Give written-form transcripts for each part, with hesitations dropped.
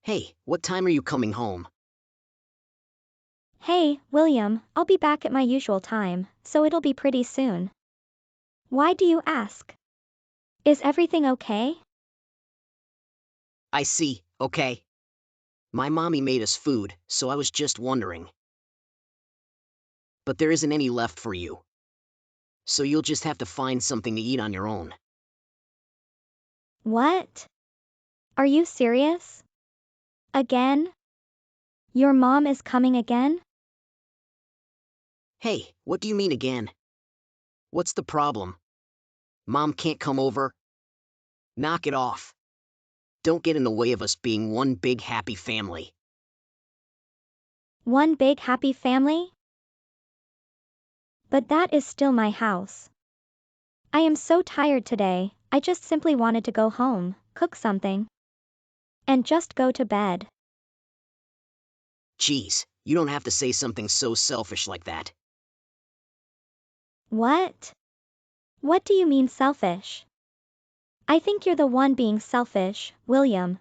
Hey, what time are you coming home? Hey, William, I'll be back at my usual time, so it'll be pretty soon. Why do you ask? Is everything okay? I see, okay. My mommy made us food, so I was just wondering. But there isn't any left for you. So you'll just have to find something to eat on your own. What? Are you serious? Again? Your mom is coming again? Hey, what do you mean again? What's the problem? Mom can't come over? Knock it off. Don't get in the way of us being one big happy family. One big happy family? But that is still my house. I am so tired today, I just simply wanted to go home, cook something, and just go to bed. Geez, you don't have to say something so selfish like that. What? What do you mean selfish? I think you're the one being selfish, William.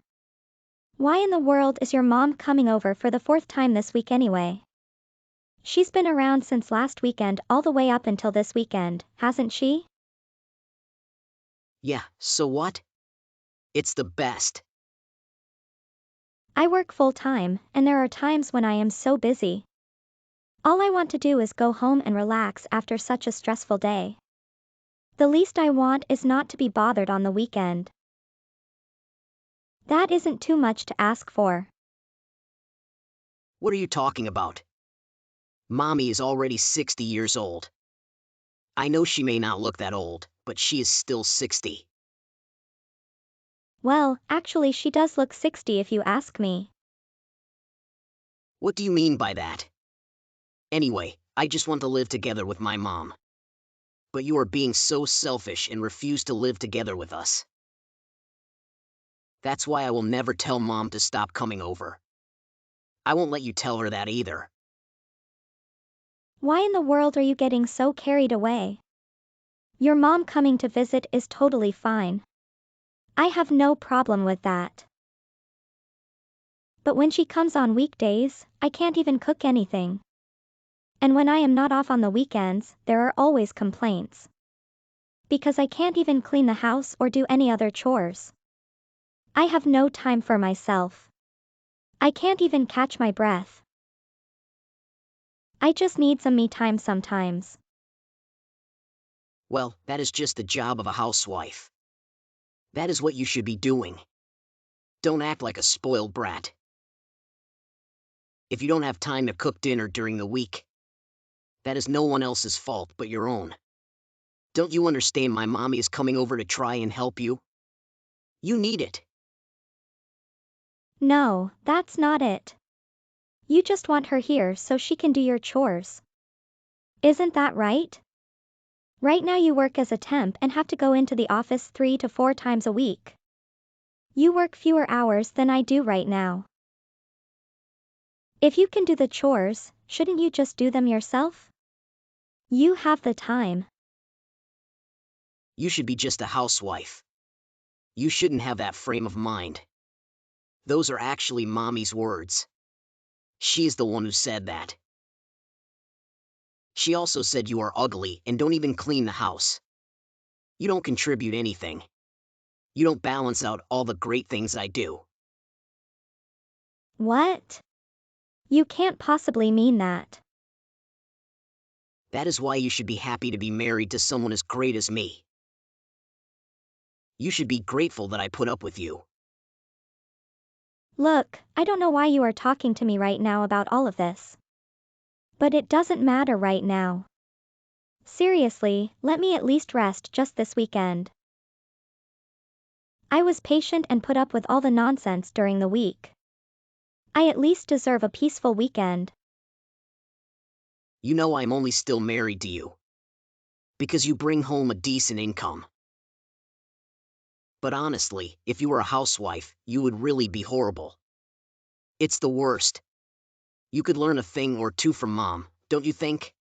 Why in the world is your mom coming over for the fourth time this week anyway? She's been around since last weekend all the way up until this weekend, hasn't she? Yeah, so what? It's the best. I work full time, and there are times when I am so busy. All I want to do is go home and relax after such a stressful day. The least I want is not to be bothered on the weekend. That isn't too much to ask for. What are you talking about? Mommy is already 60 years old. I know she may not look that old, but she is still 60. Well, actually she does look 60 if you ask me. What do you mean by that? Anyway, I just want to live together with my mom. But you are being so selfish and refuse to live together with us. That's why I will never tell Mom to stop coming over. I won't let you tell her that either. Why in the world are you getting so carried away? Your mom coming to visit is totally fine. I have no problem with that. But when she comes on weekdays, I can't even cook anything. And when I am not off on the weekends, there are always complaints. Because I can't even clean the house or do any other chores. I have no time for myself. I can't even catch my breath. I just need some me time sometimes. Well, that is just the job of a housewife. That is what you should be doing. Don't act like a spoiled brat. If you don't have time to cook dinner during the week, that is no one else's fault but your own. Don't you understand my mommy is coming over to try and help you? You need it. No, that's not it. You just want her here so she can do your chores. Isn't that right? Right now you work as a temp and have to go into the office 3 to 4 times a week. You work fewer hours than I do right now. If you can do the chores, shouldn't you just do them yourself? You have the time. You should be just a housewife. You shouldn't have that frame of mind. Those are actually Mommy's words. She's the one who said that. She also said you are ugly and don't even clean the house. You don't contribute anything. You don't balance out all the great things I do. What? You can't possibly mean that. That is why you should be happy to be married to someone as great as me. You should be grateful that I put up with you. Look, I don't know why you are talking to me right now about all of this. But it doesn't matter right now. Seriously, let me at least rest just this weekend. I was patient and put up with all the nonsense during the week. I at least deserve a peaceful weekend. You know I'm only still married to you. Because you bring home a decent income. But honestly, if you were a housewife, you would really be horrible. It's the worst. You could learn a thing or two from Mom, don't you think?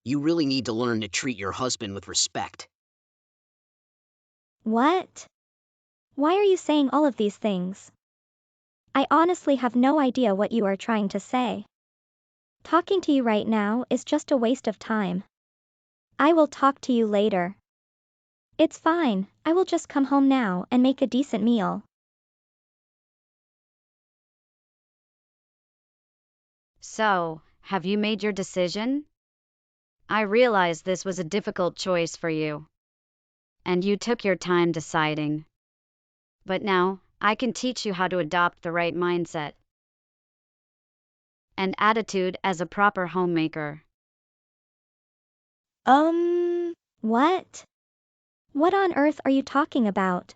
You really need to learn to treat your husband with respect. What? Why are you saying all of these things? I honestly have no idea what you are trying to say. Talking to you right now is just a waste of time. I will talk to you later. It's fine, I will just come home now and make a decent meal. So, have you made your decision? I realize this was a difficult choice for you, and you took your time deciding. But now, I can teach you how to adopt the right mindset and attitude as a proper homemaker. What? What on earth are you talking about?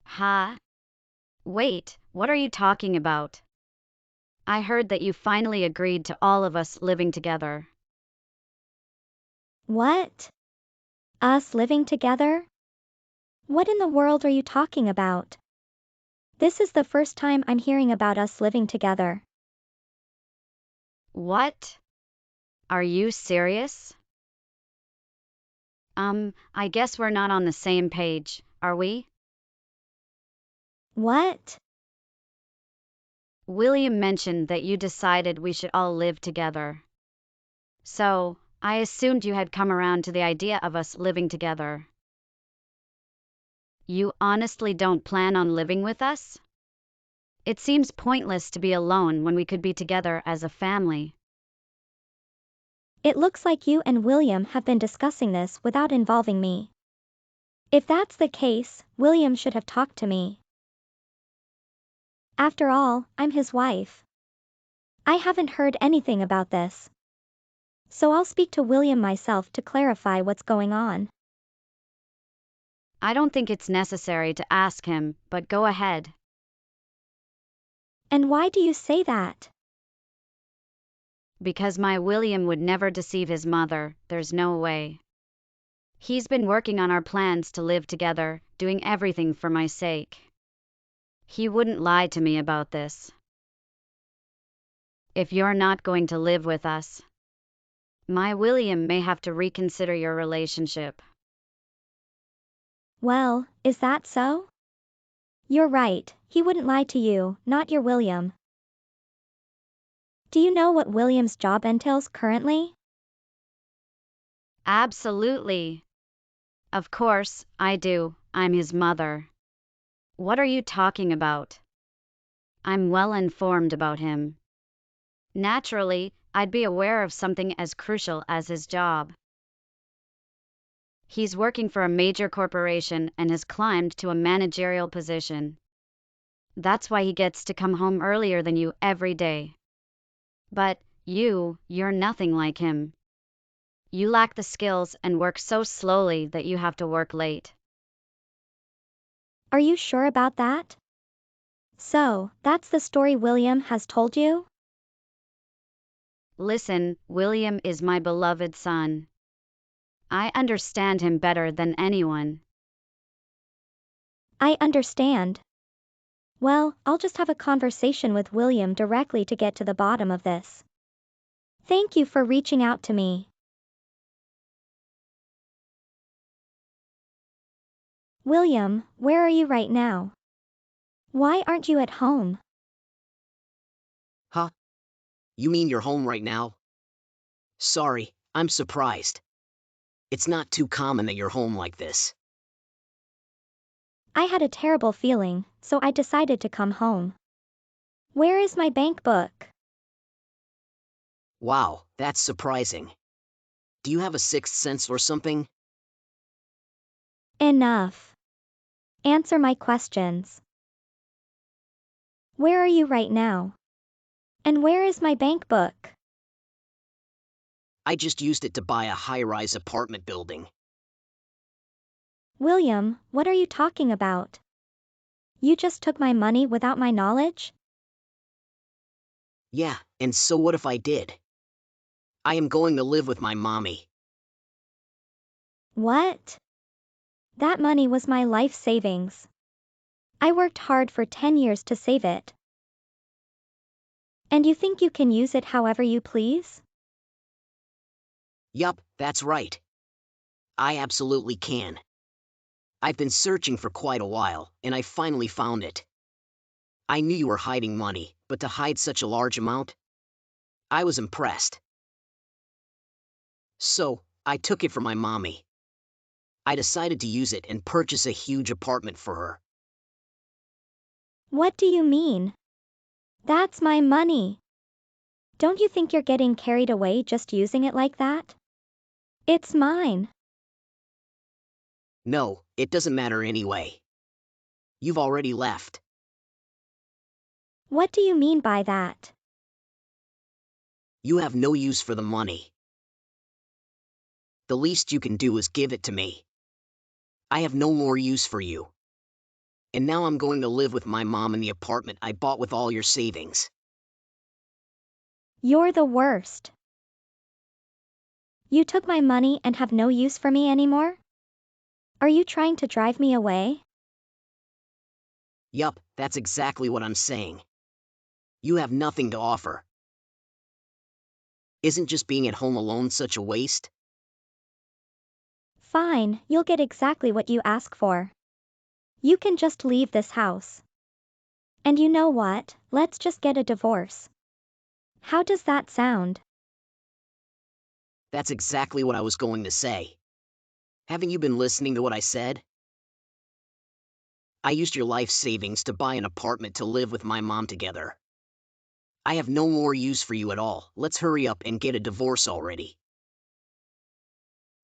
Ha! Wait, what are you talking about? I heard that you finally agreed to all of us living together. What? Us living together? What in the world are you talking about? This is the first time I'm hearing about us living together. What? Are you serious? I guess we're not on the same page, are we? What? William mentioned that you decided we should all live together. So, I assumed you had come around to the idea of us living together. You honestly don't plan on living with us? It seems pointless to be alone when we could be together as a family. It looks like you and William have been discussing this without involving me. If that's the case, William should have talked to me. After all, I'm his wife. I haven't heard anything about this. So I'll speak to William myself to clarify what's going on. I don't think it's necessary to ask him, but go ahead. And why do you say that? Because my William would never deceive his mother, there's no way. He's been working on our plans to live together, doing everything for my sake. He wouldn't lie to me about this. If you're not going to live with us, my William may have to reconsider your relationship. Well, is that so? You're right, he wouldn't lie to you, not your William. Do you know what William's job entails currently? Absolutely. Of course, I do. I'm his mother. What are you talking about? I'm well informed about him. Naturally, I'd be aware of something as crucial as his job. He's working for a major corporation and has climbed to a managerial position. That's why he gets to come home earlier than you every day. But you're nothing like him. You lack the skills and work so slowly that you have to work late. Are you sure about that? So, that's the story William has told you? Listen, William is my beloved son. I understand him better than anyone. I understand. Well, I'll just have a conversation with William directly to get to the bottom of this. Thank you for reaching out to me. William, where are you right now? Why aren't you at home? Huh? You mean you're home right now? Sorry, I'm surprised. It's not too common that you're home like this. I had a terrible feeling, so I decided to come home. Where is my bank book? Wow, that's surprising. Do you have a sixth sense or something? Enough. Answer my questions. Where are you right now? And where is my bank book? I just used it to buy a high-rise apartment building. William, what are you talking about? You just took my money without my knowledge? Yeah, and so what if I did? I am going to live with my mommy. What? That money was my life savings. I worked hard for 10 years to save it. And you think you can use it however you please? Yup, that's right. I absolutely can. I've been searching for quite a while, and I finally found it. I knew you were hiding money, but to hide such a large amount? I was impressed. So, I took it from my mommy. I decided to use it and purchase a huge apartment for her. What do you mean? That's my money. Don't you think you're getting carried away just using it like that? It's mine. No, it doesn't matter anyway. You've already left. What do you mean by that? You have no use for the money. The least you can do is give it to me. I have no more use for you. And now I'm going to live with my mom in the apartment I bought with all your savings. You're the worst. You took my money and have no use for me anymore? Are you trying to drive me away? Yup, that's exactly what I'm saying. You have nothing to offer. Isn't just being at home alone such a waste? Fine, you'll get exactly what you ask for. You can just leave this house. And you know what? Let's just get a divorce. How does that sound? That's exactly what I was going to say. Haven't you been listening to what I said? I used your life savings to buy an apartment to live with my mom together. I have no more use for you at all. Let's hurry up and get a divorce already.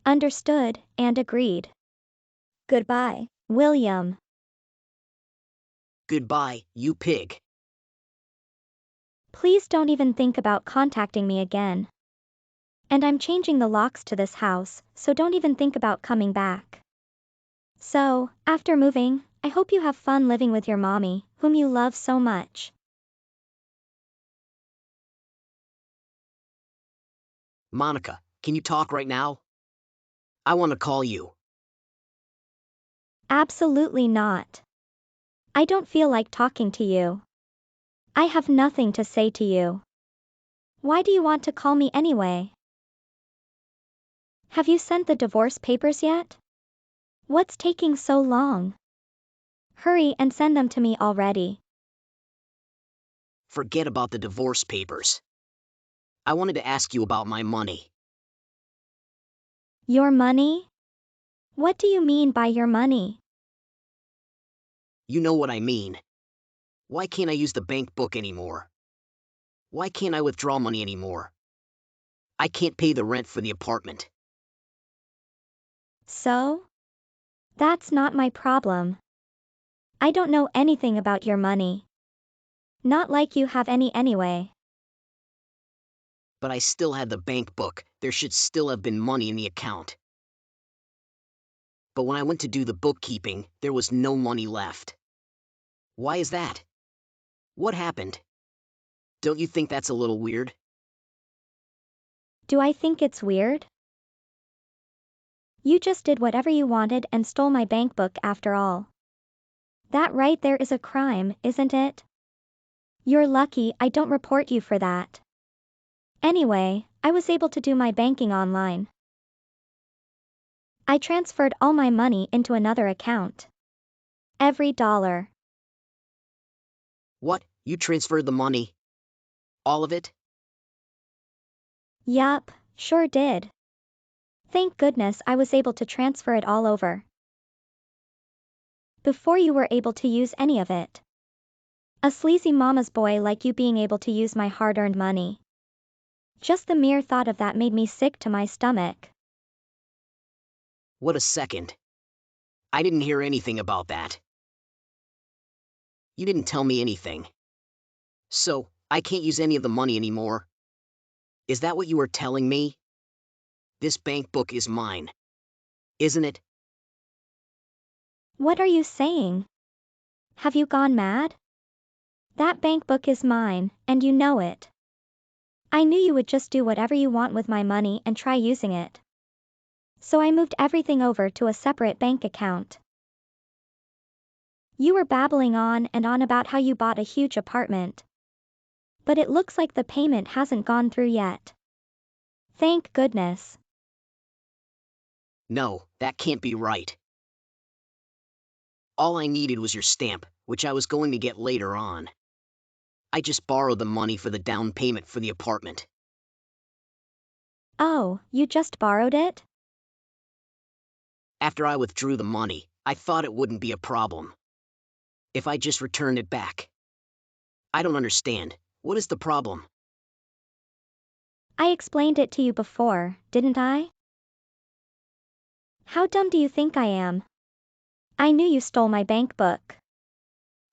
Understood and agreed. Goodbye, William. Goodbye, you pig. Please don't even think about contacting me again. And I'm changing the locks to this house, so don't even think about coming back. So, after moving, I hope you have fun living with your mommy, whom you love so much. Monica, can you talk right now? I want to call you. Absolutely not. I don't feel like talking to you. I have nothing to say to you. Why do you want to call me anyway? Have you sent the divorce papers yet? What's taking so long? Hurry and send them to me already. Forget about the divorce papers. I wanted to ask you about my money. Your money? What do you mean by your money? You know what I mean. Why can't I use the bank book anymore? Why can't I withdraw money anymore? I can't pay the rent for the apartment. So? That's not my problem. I don't know anything about your money. Not like you have any anyway. But I still had the bank book. There should still have been money in the account. But when I went to do the bookkeeping, there was no money left. Why is that? What happened? Don't you think that's a little weird? Do I think it's weird? You just did whatever you wanted and stole my bank book after all. That right there is a crime, isn't it? You're lucky I don't report you for that. Anyway, I was able to do my banking online. I transferred all my money into another account. Every dollar. What? You transferred the money? All of it? Yup, sure did. Thank goodness I was able to transfer it all over. Before you were able to use any of it. A sleazy mama's boy like you being able to use my hard-earned money. Just the mere thought of that made me sick to my stomach. What a second. I didn't hear anything about that. You didn't tell me anything. So, I can't use any of the money anymore. Is that what you were telling me? This bank book is mine. Isn't it? What are you saying? Have you gone mad? That bank book is mine, and you know it. I knew you would just do whatever you want with my money and try using it. So I moved everything over to a separate bank account. You were babbling on and on about how you bought a huge apartment. But it looks like the payment hasn't gone through yet. Thank goodness. No, that can't be right. All I needed was your stamp, which I was going to get later on. I just borrowed the money for the down payment for the apartment. Oh, you just borrowed it? After I withdrew the money, I thought it wouldn't be a problem if I just returned it back. I don't understand. What is the problem? I explained it to you before, didn't I? How dumb do you think I am? I knew you stole my bank book.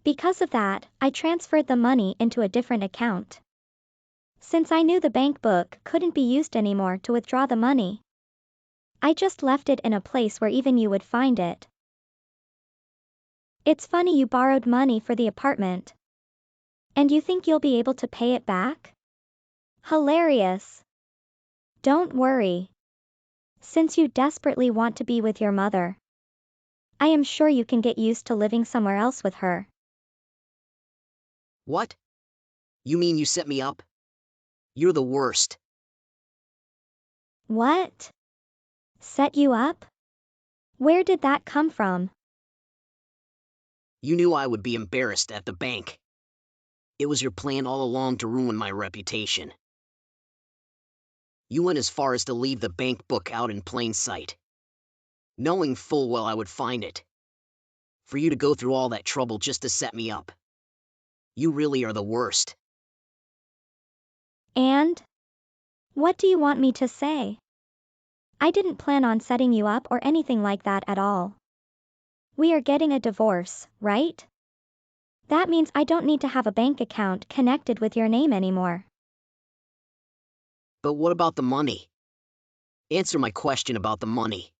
Because of that, I transferred the money into a different account. Since I knew the bank book couldn't be used anymore to withdraw the money, I just left it in a place where even you would find it. It's funny you borrowed money for the apartment. And you think you'll be able to pay it back? Hilarious. Don't worry. Since you desperately want to be with your mother, I am sure you can get used to living somewhere else with her. What? You mean you set me up? You're the worst. What? Set you up? Where did that come from? You knew I would be embarrassed at the bank. It was your plan all along to ruin my reputation. You went as far as to leave the bank book out in plain sight, knowing full well I would find it. For you to go through all that trouble just to set me up. You really are the worst. And? What do you want me to say? I didn't plan on setting you up or anything like that at all. We are getting a divorce, right? That means I don't need to have a bank account connected with your name anymore. But what about the money? Answer my question about the money.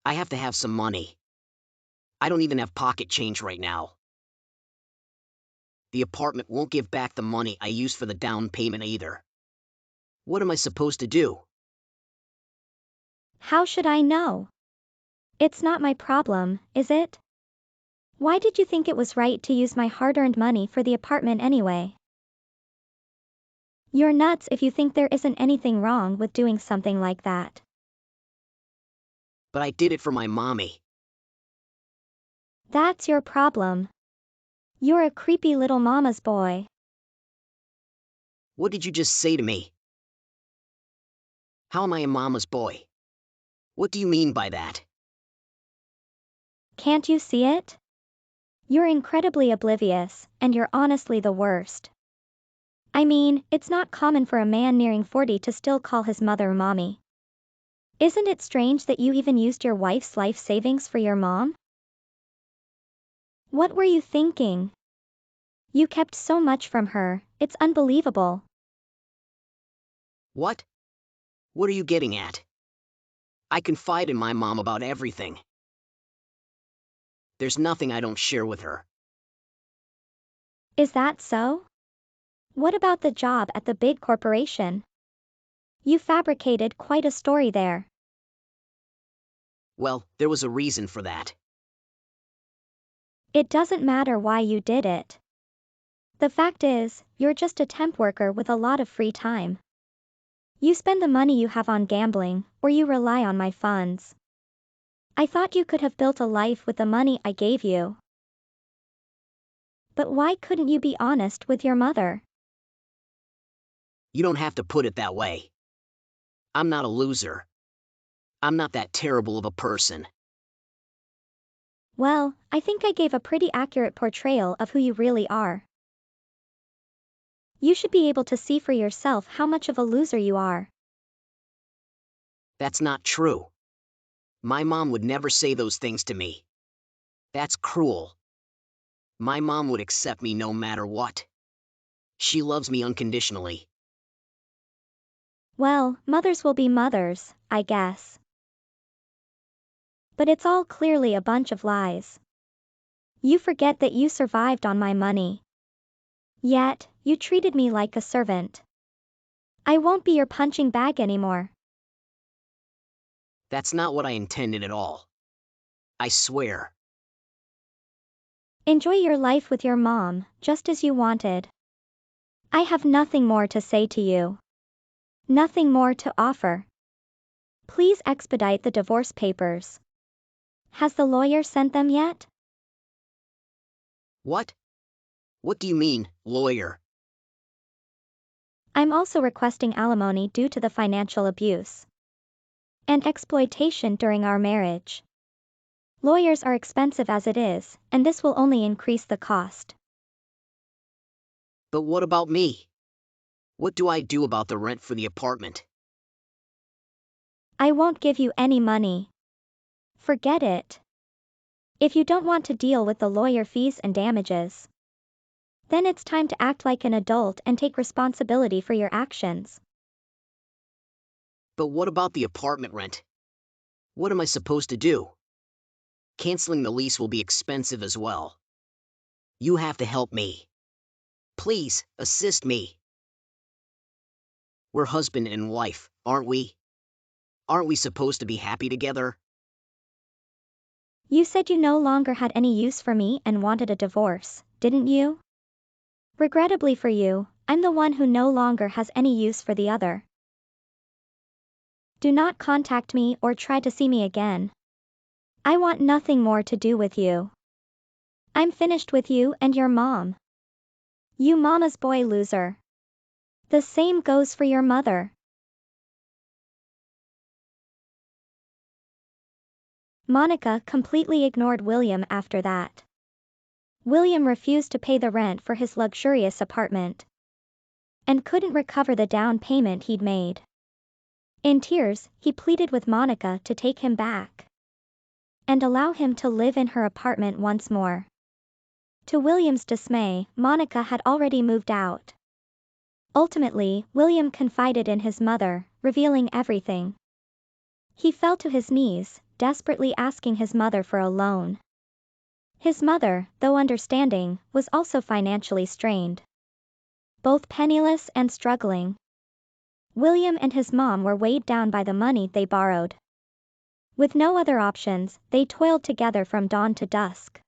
I have to have some money. I don't even have pocket change right now. The apartment won't give back the money I used for the down payment either. What am I supposed to do? How should I know? It's not my problem, is it? Why did you think it was right to use my hard-earned money for the apartment anyway? You're nuts if you think there isn't anything wrong with doing something like that. But I did it for my mommy. That's your problem. You're a creepy little mama's boy. What did you just say to me? How am I a mama's boy? What do you mean by that? Can't you see it? You're incredibly oblivious, and you're honestly the worst. I mean, it's not common for a man nearing 40 to still call his mother mommy. Isn't it strange that you even used your wife's life savings for your mom? What were you thinking? You kept so much from her, it's unbelievable. What? What are you getting at? I confide in my mom about everything. There's nothing I don't share with her. Is that so? What about the job at the big corporation? You fabricated quite a story there. Well, there was a reason for that. It doesn't matter why you did it. The fact is, you're just a temp worker with a lot of free time. You spend the money you have on gambling, or you rely on my funds. I thought you could have built a life with the money I gave you. But why couldn't you be honest with your mother? You don't have to put it that way. I'm not a loser. I'm not that terrible of a person. Well, I think I gave a pretty accurate portrayal of who you really are. You should be able to see for yourself how much of a loser you are. That's not true. My mom would never say those things to me. That's cruel. My mom would accept me no matter what. She loves me unconditionally. Well, mothers will be mothers, I guess. But it's all clearly a bunch of lies. You forget that you survived on my money. Yet, you treated me like a servant. I won't be your punching bag anymore. That's not what I intended at all. I swear. Enjoy your life with your mom, just as you wanted. I have nothing more to say to you. Nothing more to offer. Please expedite the divorce papers. Has the lawyer sent them yet? What? What do you mean, lawyer? I'm also requesting alimony due to the financial abuse and exploitation during our marriage. Lawyers are expensive as it is, and this will only increase the cost. But what about me? What do I do about the rent for the apartment? I won't give you any money. Forget it. If you don't want to deal with the lawyer fees and damages, then it's time to act like an adult and take responsibility for your actions. But what about the apartment rent? What am I supposed to do? Canceling the lease will be expensive as well. You have to help me. Please, assist me. We're husband and wife, aren't we? Aren't we supposed to be happy together? You said you no longer had any use for me and wanted a divorce, didn't you? Regrettably for you, I'm the one who no longer has any use for the other. Do not contact me or try to see me again. I want nothing more to do with you. I'm finished with you and your mom. You mama's boy loser. The same goes for your mother. Monica completely ignored William after that. William refused to pay the rent for his luxurious apartment and couldn't recover the down payment he'd made. In tears, he pleaded with Monica to take him back and allow him to live in her apartment once more. To William's dismay, Monica had already moved out. Ultimately, William confided in his mother, revealing everything. He fell to his knees, desperately asking his mother for a loan. His mother, though understanding, was also financially strained. Both penniless and struggling, William and his mom were weighed down by the money they borrowed. With no other options, they toiled together from dawn to dusk.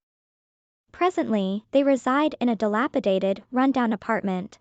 Presently, they reside in a dilapidated, run-down apartment,